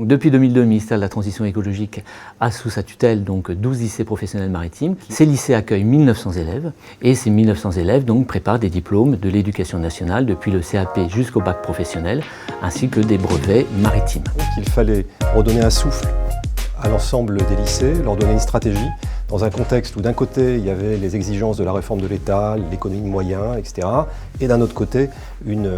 Depuis 2002, le ministère de la Transition écologique a sous sa tutelle donc 12 lycées professionnels maritimes. Ces lycées accueillent 1900 élèves et ces 1900 élèves donc préparent des diplômes de l'éducation nationale depuis le CAP jusqu'au bac professionnel ainsi que des brevets maritimes. Donc, il fallait redonner un souffle à l'ensemble des lycées, leur donner une stratégie dans un contexte où d'un côté il y avait les exigences de la réforme de l'État, l'économie de moyens, etc. et d'un autre côté une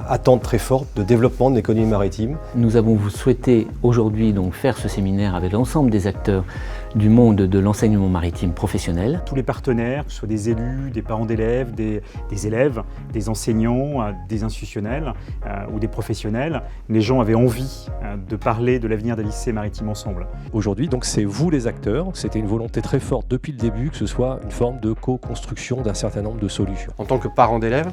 attente très forte de développement de l'économie maritime. Nous avons souhaité aujourd'hui donc faire ce séminaire avec l'ensemble des acteurs du monde de l'enseignement maritime professionnel. Tous les partenaires, que ce soit des élus, des parents d'élèves, des élèves, des enseignants, des institutionnels ou des professionnels, les gens avaient envie de parler de l'avenir des lycées maritimes ensemble. Aujourd'hui, donc, c'est vous les acteurs, c'était une volonté très forte depuis le début que ce soit une forme de co-construction d'un certain nombre de solutions. En tant que parent d'élèves,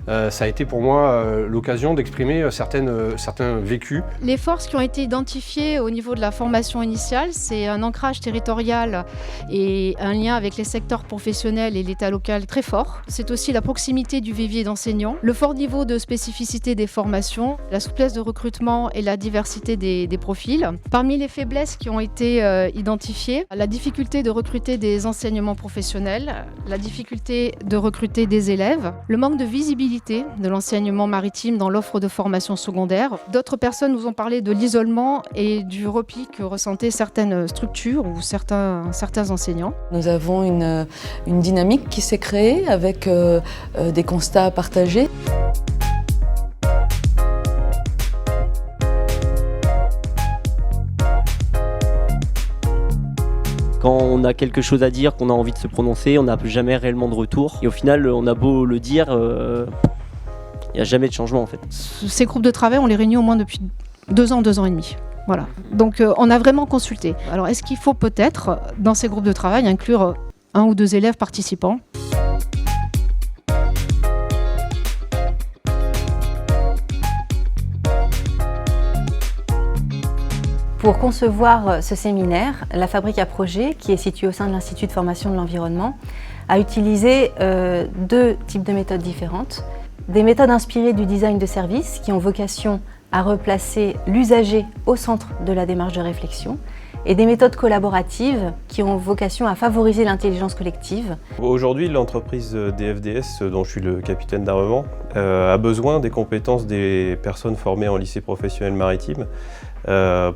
ça a été pour moi l'occasion d'exprimer certains vécus. Les forces qui ont été identifiées au niveau de la formation initiale, c'est un ancrage territorial et un lien avec les secteurs professionnels et l'État local très fort. C'est aussi la proximité du vivier d'enseignants, le fort niveau de spécificité des formations, la souplesse de recrutement et la diversité des profils. Parmi les faiblesses qui ont été identifiées, la difficulté de recruter des enseignements professionnels, la difficulté de recruter des élèves, le manque de visibilité de l'enseignement maritime dans l'offre de formation secondaire. D'autres personnes nous ont parlé de l'isolement et du repli que ressentaient certaines structures ou certains enseignants. Nous avons une dynamique qui s'est créée avec des constats partagés. Quand on a quelque chose à dire, qu'on a envie de se prononcer, on n'a jamais réellement de retour. Et au final, on a beau le dire, il n'y a jamais de changement en fait. Ces groupes de travail, on les réunit au moins depuis 2 ans, 2 ans et demi. Voilà. Donc on a vraiment consulté. Alors est-ce qu'il faut peut-être, dans ces groupes de travail, inclure 1 ou 2 élèves participants ? Pour concevoir ce séminaire, la Fabrique à Projets, qui est située au sein de l'Institut de formation de l'environnement, a utilisé 2 types de méthodes différentes. Des méthodes inspirées du design de service qui ont vocation à replacer l'usager au centre de la démarche de réflexion et des méthodes collaboratives qui ont vocation à favoriser l'intelligence collective. Aujourd'hui, l'entreprise DFDS, dont je suis le capitaine d'armement, a besoin des compétences des personnes formées en lycée professionnel maritime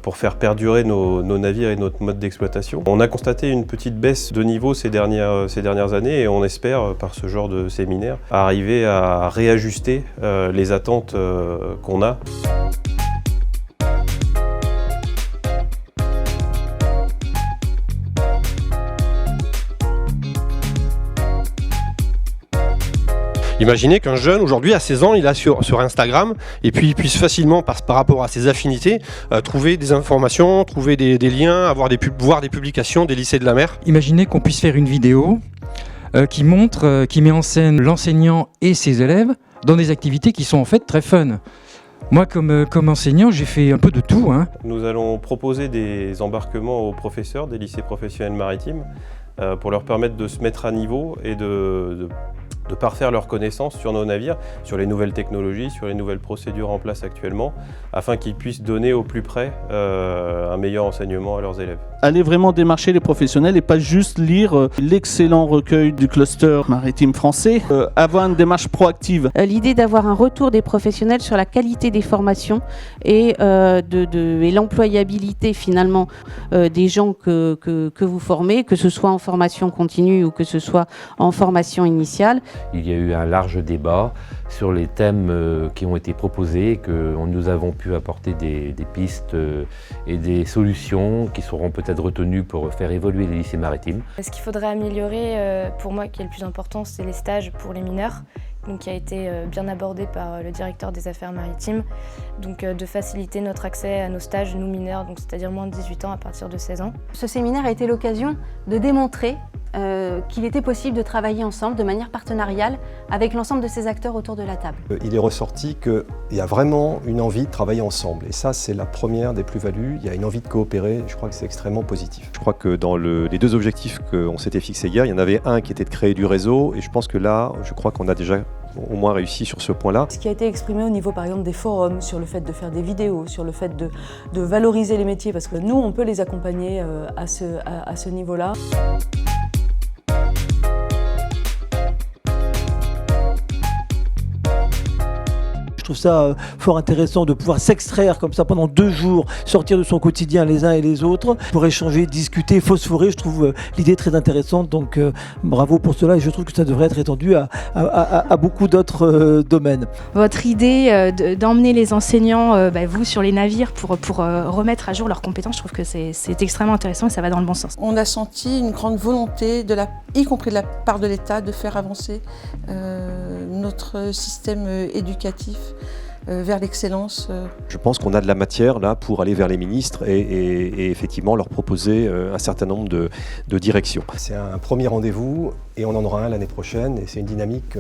pour faire perdurer nos navires et notre mode d'exploitation. On a constaté une petite baisse de niveau ces dernières années et on espère, par ce genre de séminaire, arriver à réajuster les attentes qu'on a. Imaginez qu'un jeune, aujourd'hui, à 16 ans, il a sur Instagram, et puis il puisse facilement, par rapport à ses affinités, trouver des informations, trouver des liens, voir des publications des lycées de la mer. Imaginez qu'on puisse faire une vidéo qui met en scène l'enseignant et ses élèves dans des activités qui sont en fait très fun. Moi, comme enseignant, j'ai fait un peu de tout. Nous allons proposer des embarquements aux professeurs des lycées professionnels maritimes pour leur permettre de se mettre à niveau et de parfaire leurs connaissances sur nos navires, sur les nouvelles technologies, sur les nouvelles procédures en place actuellement, afin qu'ils puissent donner au plus près un meilleur enseignement à leurs élèves. Aller vraiment démarcher les professionnels et pas juste lire l'excellent recueil du cluster maritime français, avoir une démarche proactive. L'idée d'avoir un retour des professionnels sur la qualité des formations et l'employabilité finalement des gens que vous formez, que ce soit en formation continue ou que ce soit en formation initiale. Il y a eu un large débat sur les thèmes qui ont été proposés, que nous avons pu apporter des pistes et des solutions qui seront peut-être retenues pour faire évoluer les lycées maritimes. Ce qu'il faudrait améliorer, pour moi, qui est le plus important, c'est les stages pour les mineurs, donc qui a été bien abordé par le directeur des affaires maritimes, donc de faciliter notre accès à nos stages, nous mineurs, donc c'est-à-dire moins de 18 ans à partir de 16 ans. Ce séminaire a été l'occasion de démontrer qu'il était possible de travailler ensemble de manière partenariale avec l'ensemble de ces acteurs autour de la table. Il est ressorti qu'il y a vraiment une envie de travailler ensemble et ça c'est la première des plus-values, il y a une envie de coopérer, je crois que c'est extrêmement positif. Je crois que dans les 2 objectifs qu'on s'était fixés hier, il y en avait un qui était de créer du réseau et je pense que là, je crois qu'on a déjà au moins réussi sur ce point-là. Ce qui a été exprimé au niveau par exemple des forums, sur le fait de faire des vidéos, sur le fait de valoriser les métiers, parce que nous on peut les accompagner à ce niveau-là. Je trouve ça fort intéressant de pouvoir s'extraire comme ça pendant 2 jours, sortir de son quotidien les uns et les autres, pour échanger, discuter, phosphorer. Je trouve l'idée très intéressante, donc bravo pour cela et je trouve que ça devrait être étendu à beaucoup d'autres domaines. Votre idée d'emmener les enseignants, vous, sur les navires pour remettre à jour leurs compétences, je trouve que c'est extrêmement intéressant et ça va dans le bon sens. On a senti une grande volonté, y compris de la part de l'État, de faire avancer notre système éducatif vers l'excellence. Je pense qu'on a de la matière là pour aller vers les ministres et effectivement leur proposer un certain nombre de directions. C'est un premier rendez-vous et on en aura un l'année prochaine et c'est une dynamique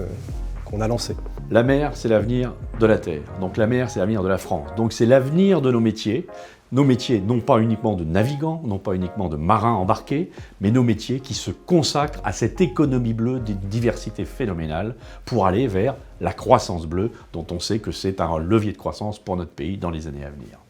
qu'on a lancée. La mer, c'est l'avenir de la Terre. Donc la mer, c'est l'avenir de la France. Donc c'est l'avenir de nos métiers. Nos métiers, non pas uniquement de navigants, non pas uniquement de marins embarqués, mais nos métiers qui se consacrent à cette économie bleue d'une diversité phénoménale pour aller vers la croissance bleue, dont on sait que c'est un levier de croissance pour notre pays dans les années à venir.